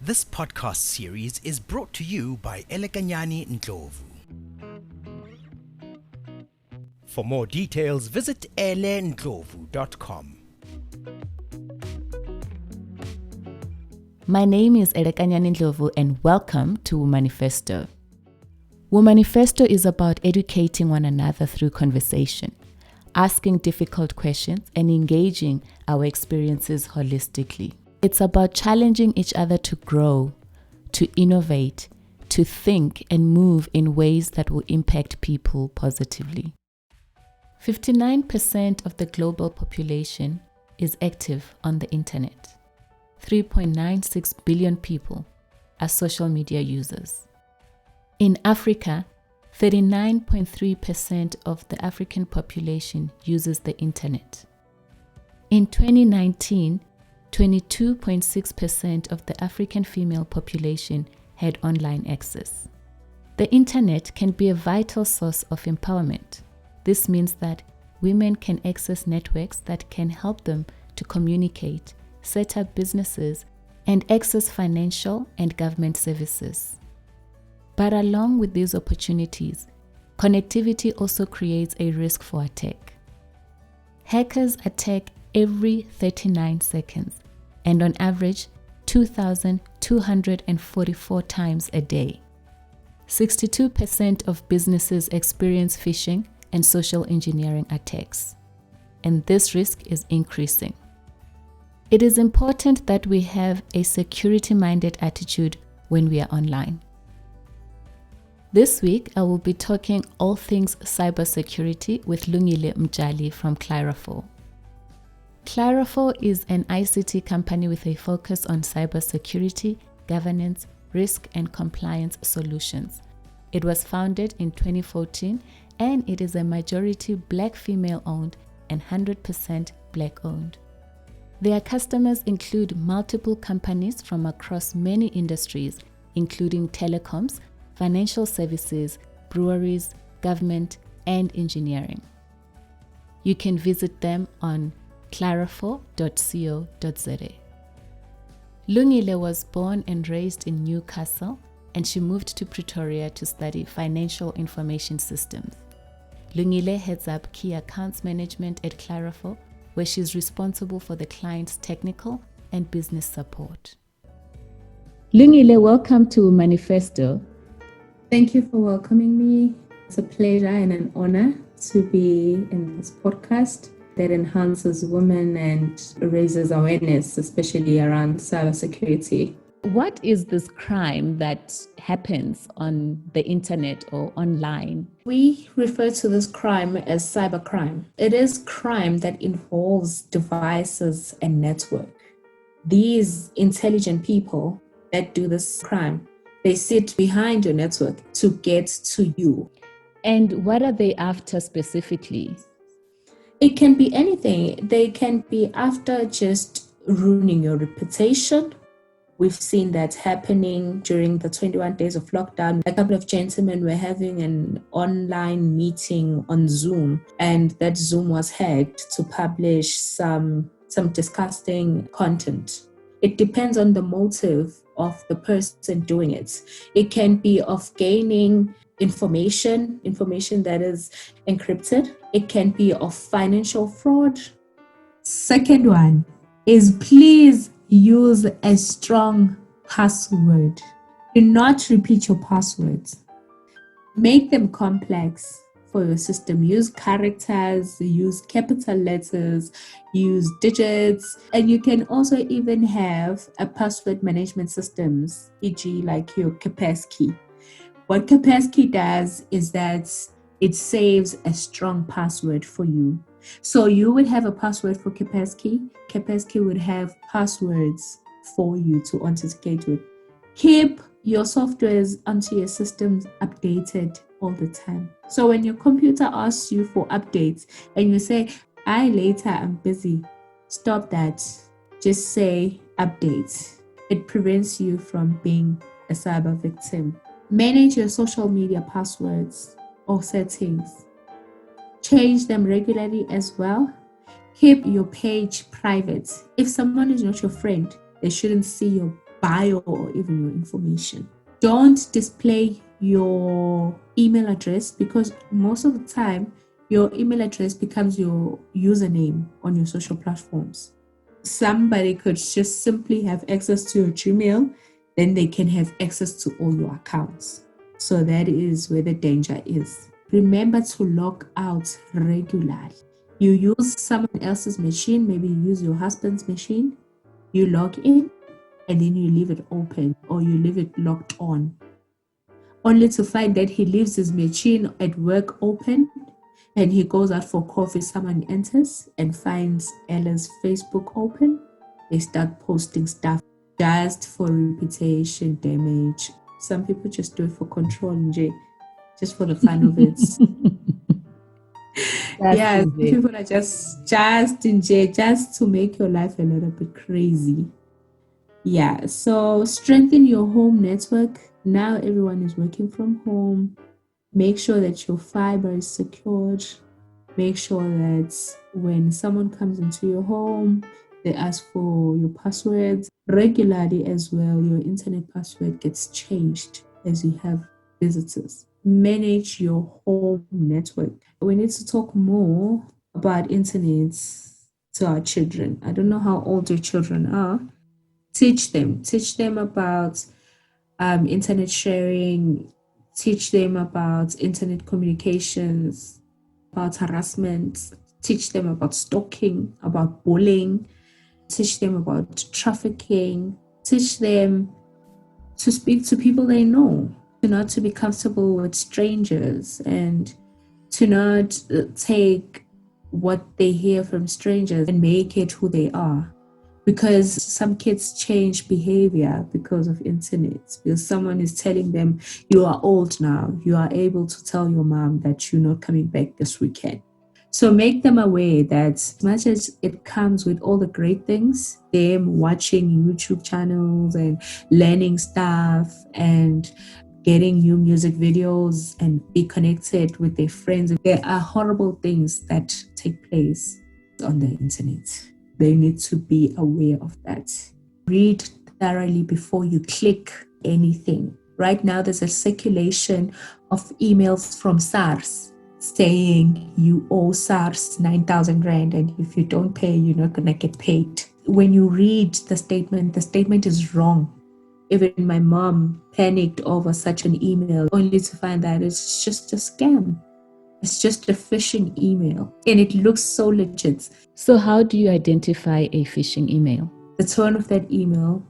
This podcast series is brought to you by Elekanyani Ndlovu. For more details, visit elendlovu.com. My name is Elekanyani Ndlovu and welcome to Womanifesto. Womanifesto is about educating one another through conversation, asking difficult questions and engaging our experiences holistically. It's about challenging each other to grow, to innovate, to think and move in ways that will impact people positively. 59% of the global population is active on the internet. 3.96 billion people are social media users. In Africa, 39.3% of the African population uses the internet. In 2019, 22.6% of the African female population had online access. The internet can be a vital source of empowerment. This means that women can access networks that can help them to communicate, set up businesses, and access financial and government services. But along with these opportunities, connectivity also creates a risk for attack. Hackers attack every 39 seconds, and on average, 2,244 times a day. 62% of businesses experience phishing and social engineering attacks, and this risk is increasing. It is important that we have a security-minded attitude when we are online. This week, I will be talking all things cybersecurity with Lungile Mjali from Clarafo. Clarafo is an ICT company with a focus on cybersecurity, governance, risk, and compliance solutions. It was founded in 2014 and it is a majority Black female-owned and 100% Black-owned. Their customers include multiple companies from across many industries, including telecoms, financial services, breweries, government, and engineering. You can visit them on clarafo.co.za. Lungile was born and raised in Newcastle, and she moved to Pretoria to study financial information systems. Lungile heads up key accounts management at Clarafo, where she's responsible for the client's technical and business support. Lungile, welcome to Manifesto. Thank you for welcoming me. It's a pleasure and an honor to be in this podcast that enhances women and raises awareness, especially around cybersecurity. What is this crime that happens on the internet or online? We refer to this crime as cybercrime. It is crime that involves devices and network. These intelligent people that do this crime, they sit behind your network to get to you. And what are they after specifically? It can be anything. They can be after just ruining your reputation. We've seen that happening during the 21 days of lockdown. A couple of gentlemen were having an online meeting on Zoom, and that Zoom was hacked to publish some disgusting content. It depends on the motive of the person doing it. It can be of gaining information that is encrypted. It can be of financial fraud. Second one is please use a strong password. Do not repeat your passwords. Make them complex for your system. Use characters, use capital letters, use digits, and you can also even have a password management systems, e.g. like your Kaspersky. What Kaspersky does is that it saves a strong password for you. So you would have a password for Kaspersky. Kaspersky would have passwords for you to authenticate with. Keep your softwares onto your systems updated all the time. So when your computer asks you for updates and you say, I'm busy, stop that. Just say updates. It prevents you from being a cyber victim. Manage your social media passwords or settings. Change them regularly as well. Keep your page private. If someone is not your friend, they shouldn't see your bio or even your information. Don't display your email address, because most of the time your email address becomes your username on your social platforms. Somebody could just simply have access to your Gmail, then they can have access to all your accounts. So that is where the danger is. Remember to log out regularly. You use someone else's machine, maybe you use your husband's machine, you log in and then you leave it open or you leave it locked on, only to find that he leaves his machine at work open and he goes out for coffee. Someone enters and finds Ella's Facebook open. They start posting stuff just for reputation damage. Some people just do it for control, just for the fun of it. Yeah, some people are just in jail just to make your life a little bit crazy. Yeah, so strengthen your home network. Now everyone is working from home. Make sure that your fiber is secured. Make sure that when someone comes into your home, they ask for your passwords regularly as well. Your internet password gets changed as you have visitors. Manage your home network. We need to talk more about internet to our children. I don't know how old your children are. Teach them about internet sharing. Teach them about internet communications, about harassment. Teach them about stalking, about bullying. Teach them about trafficking. Teach them to speak to people they know, to not to be comfortable with strangers, and to not take what they hear from strangers and make it who they are. Because some kids change behavior because of internet, because someone is telling them, you are old now, you are able to tell your mom that you're not coming back this weekend. So make them aware that as much as it comes with all the great things, them watching YouTube channels and learning stuff and getting new music videos and be connected with their friends, there are horrible things that take place on the internet. They need to be aware of that. Read thoroughly before you click anything. Right now, there's a circulation of emails from SARS saying you owe SARS 9,000 Rand, and if you don't pay, you're not going to get paid. When you read the statement is wrong. Even my mom panicked over such an email, only to find that it's just a scam. It's just a phishing email, and it looks so legit. So how do you identify a phishing email? The tone of that email,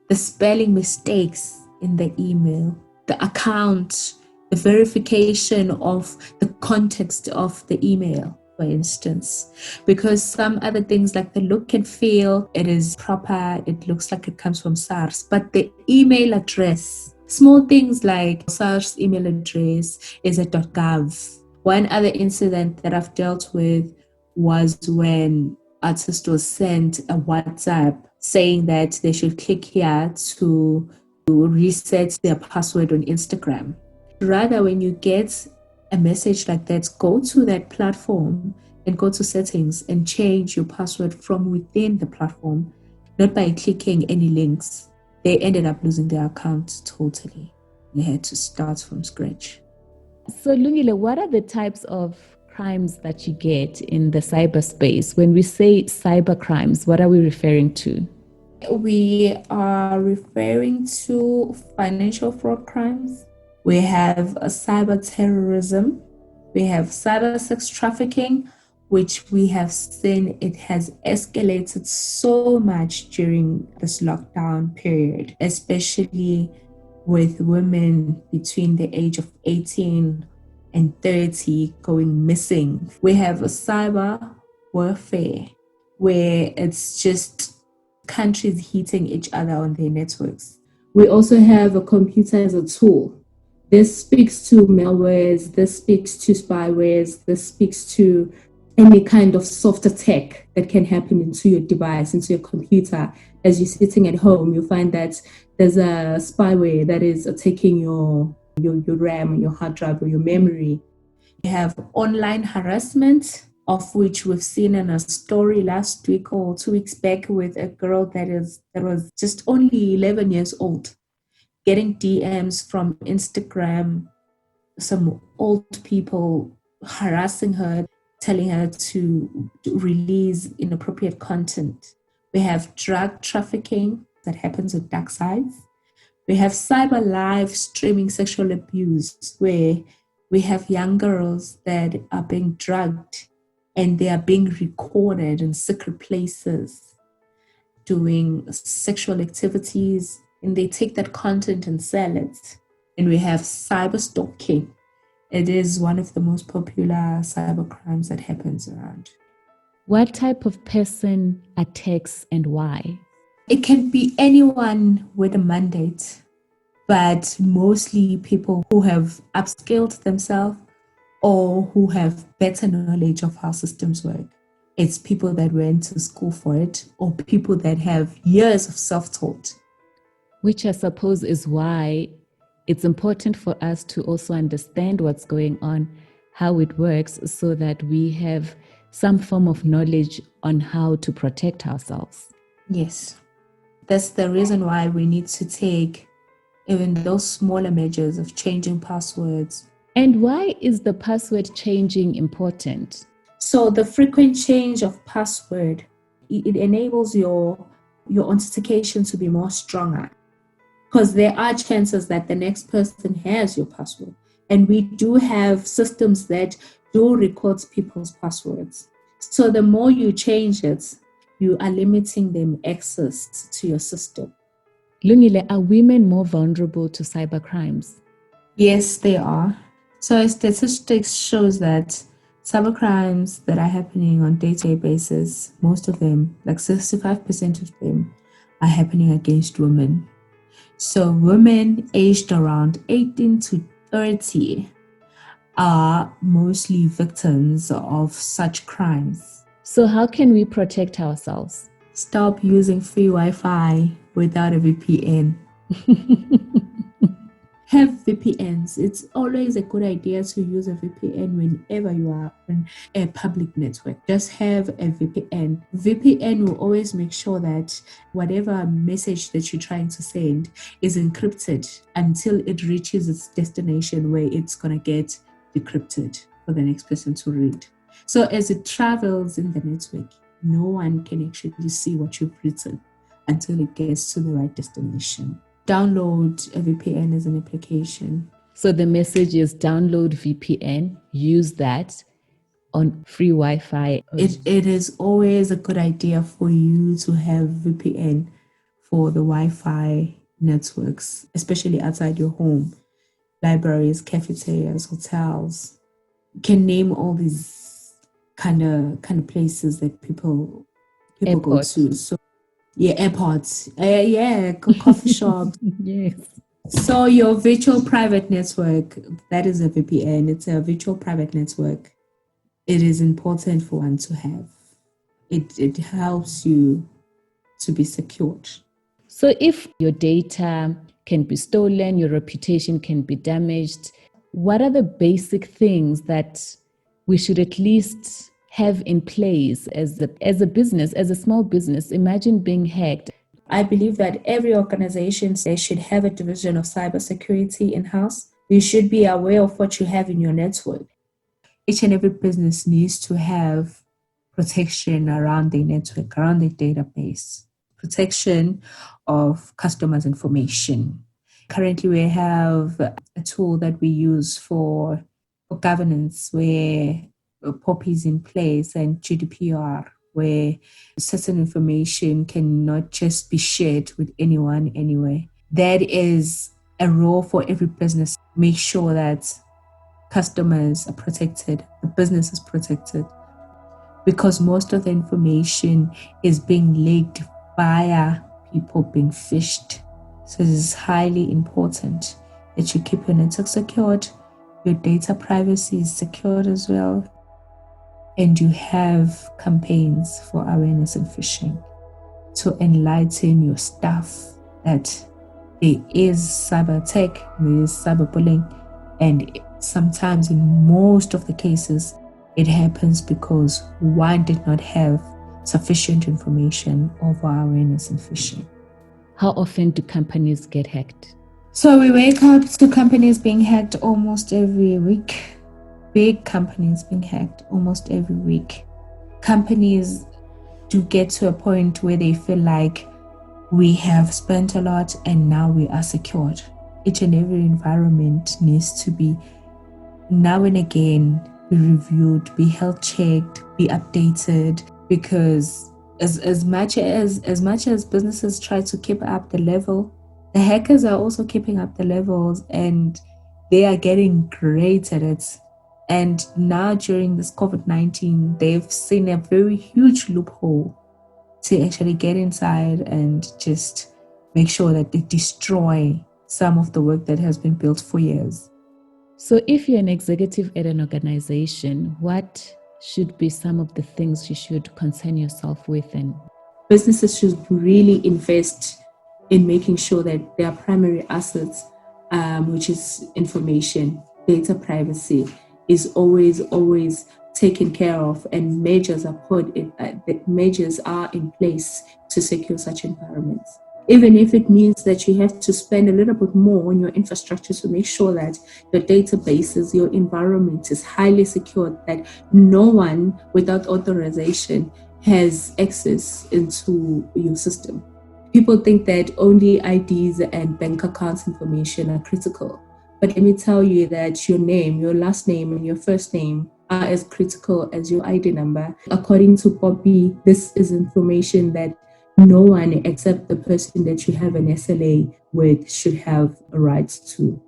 the spelling mistakes in the email, the account, the verification of the context of the email, for instance. Because some other things like the look and feel, it is proper, it looks like it comes from SARS, but the email address, small things like SARS email address is a .gov. One other incident that I've dealt with was when artist was sent a WhatsApp saying that they should click here to reset their password on Instagram. Rather, when you get a message like that, go to that platform and go to settings and change your password from within the platform, not by clicking any links. They ended up losing their account totally. They had to start from scratch. So Lungile, what are the types of crimes that you get in the cyberspace? When we say cybercrimes, what are we referring to? We are referring to financial fraud crimes. We have cyber terrorism. We have cyber sex trafficking, which we have seen it has escalated so much during this lockdown period, especially with women between the age of 18 and 30 going missing. We have a cyber warfare where it's just countries hitting each other on their networks. We also have a computer as a tool. This speaks to malwares, this speaks to spywares, this speaks to any kind of soft attack that can happen into your device, into your computer. As you're sitting at home, you'll find that there's a spyware that is attacking your RAM, your hard drive, or your memory. We have online harassment. of which we've seen in a story last week or 2 weeks back with a girl that was just only 11 years old, getting DMs from Instagram, some old people harassing her, telling her to release inappropriate content. We have drug trafficking that happens with dark sites. We have cyber live streaming sexual abuse, where we have young girls that are being drugged and they are being recorded in secret places doing sexual activities, and they take that content and sell it. And we have cyber stalking. It is one of the most popular cyber crimes that happens around. What type of person attacks and why? It can be anyone with a mandate, but mostly people who have upskilled themselves or who have better knowledge of how systems work. It's people that went to school for it or people that have years of self-taught. Which I suppose is why it's important for us to also understand what's going on, how it works, so that we have some form of knowledge on how to protect ourselves. Yes. That's the reason why we need to take even those smaller measures of changing passwords. And why is the password changing important? So the frequent change of password, it enables your authentication to be more stronger, because there are chances that the next person has your password. And we do have systems that do record people's passwords. So the more you change it, you are limiting them access to your system. Lungile, are women more vulnerable to cybercrimes? Yes, they are. So statistics shows that cybercrimes that are happening on day-to-day basis, most of them, like 65% of them, are happening against women. So women aged around 18 to 30 are mostly victims of such crimes. So how can we protect ourselves? Stop using free Wi-Fi without a VPN. Have VPNs. It's always a good idea to use a VPN whenever you are on a public network. Just have a VPN. VPN will always make sure that whatever message that you're trying to send is encrypted until it reaches its destination, where it's going to get decrypted for the next person to read. So as it travels in the network, no one can actually see what you've written until it gets to the right destination. Download a VPN as an application. So the message is download VPN, use that on free Wi-Fi. It is always a good idea for you to have VPN for the Wi-Fi networks, especially outside your home. Libraries, cafeterias, hotels. You can name all these kind of places that people go to. So yeah, airports. Coffee shops. Yes. So your virtual private network, that is a VPN. It's a virtual private network. It is important for one to have. It helps you to be secured. So if your data can be stolen, your reputation can be damaged, what are the basic things that we should at least have in place as a business, as a small business? Imagine being hacked. I believe that every organization, they should have a division of cybersecurity in-house. You should be aware of what you have in your network. Each and every business needs to have protection around their network, around their database, protection of customers' information. Currently, we have a tool that we use for governance, where POP is in place, and GDPR, where certain information cannot just be shared with anyone anywhere. That is a role for every business. Make sure that customers are protected, the business is protected, because most of the information is being leaked via people being phished. So it is highly important that you keep your network secured, your data privacy is secured as well, and you have campaigns for awareness and phishing to enlighten your staff that there is cyber attack, there is cyberbullying, and sometimes in most of the cases, It happens because one did not have sufficient information of our awareness in phishing. How often do companies get hacked? So we wake up to companies being hacked almost every week. Big companies being hacked almost every week. Companies do get to a point where they feel like we have spent a lot and now we are secured. Each and every environment needs to be now and again be reviewed, be health checked, be updated, because as much as businesses try to keep up the level, the hackers are also keeping up the levels and they are getting great at it. And now during this COVID-19, they've seen a very huge loophole to actually get inside and just make sure that they destroy some of the work that has been built for years. So if you're an executive at an organization, what should be some of the things you should concern yourself with? And businesses should really invest in making sure that their primary assets, which is information, data privacy, is always taken care of, and measures are in place to secure such environments. Even if it means that you have to spend a little bit more on your infrastructure to make sure that your databases, your environment is highly secured, that no one without authorization has access into your system. People think that only IDs and bank accounts information are critical. But let me tell you that your name, your last name, and your first name are as critical as your ID number. According to Poppy, this is information that no one except the person that you have an SLA with should have a right to.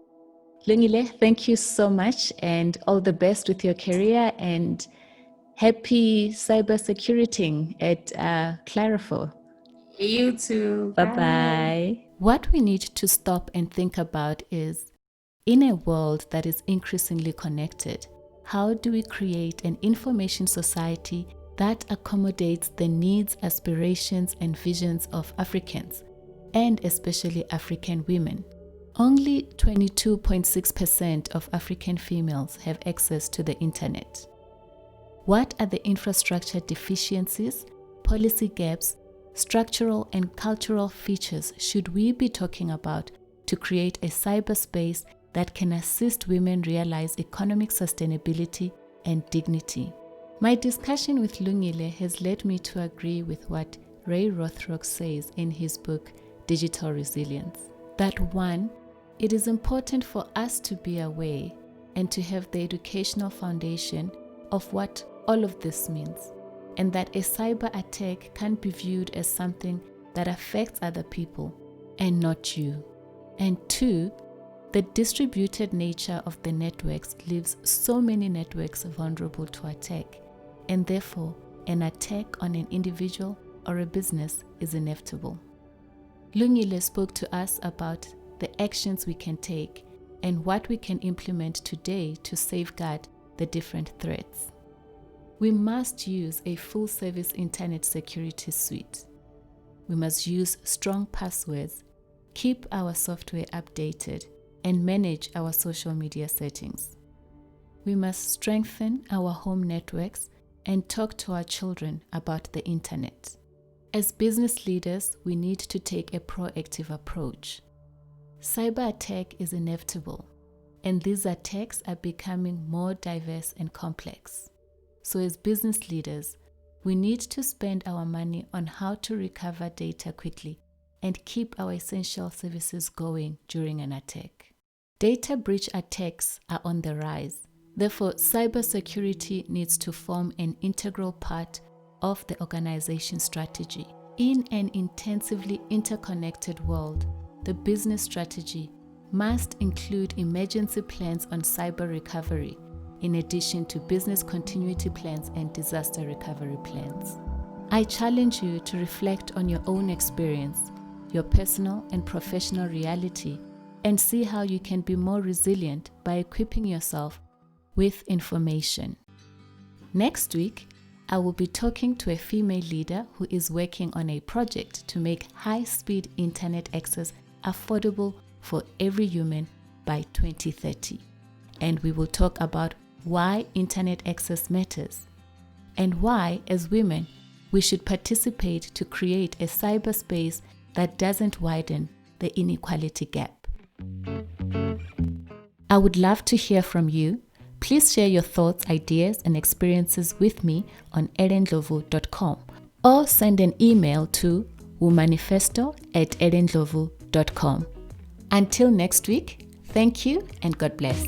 Lungile, thank you so much and all the best with your career, and happy cybersecurity at Clarifo. You too. Bye-bye. What we need to stop and think about is, in a world that is increasingly connected, how do we create an information society that accommodates the needs, aspirations, and visions of Africans, and especially African women? Only 22.6% of African females have access to the internet. What are the infrastructure deficiencies, policy gaps, structural and cultural features should we be talking about to create a cyberspace that can assist women realize economic sustainability and dignity? My discussion with Lungile has led me to agree with what Ray Rothrock says in his book, Digital Resilience. That one, it is important for us to be aware and to have the educational foundation of what all of this means, and that a cyber attack can't be viewed as something that affects other people and not you. And two, the distributed nature of the networks leaves so many networks vulnerable to attack, and therefore an attack on an individual or a business is inevitable. Lungile spoke to us about the actions we can take and what we can implement today to safeguard the different threats. We must use a full-service internet security suite. We must use strong passwords, keep our software updated, and manage our social media settings. We must strengthen our home networks and talk to our children about the internet. As business leaders, we need to take a proactive approach. Cyber attack is inevitable, and these attacks are becoming more diverse and complex. So as business leaders, we need to spend our money on how to recover data quickly and keep our essential services going during an attack. Data breach attacks are on the rise. Therefore, cybersecurity needs to form an integral part of the organization's strategy. In an intensively interconnected world, the business strategy must include emergency plans on cyber recovery, in addition to business continuity plans and disaster recovery plans. I challenge you to reflect on your own experience, your personal and professional reality, and see how you can be more resilient by equipping yourself with information. Next week, I will be talking to a female leader who is working on a project to make high-speed internet access affordable for every human by 2030. And we will talk about why internet access matters and why, as women, we should participate to create a cyberspace that doesn't widen the inequality gap. I would love to hear from you. Please share your thoughts, ideas, and experiences with me on elendlovu.com or send an email to womanifesto@elendlovu.com. Until next week, thank you and God bless.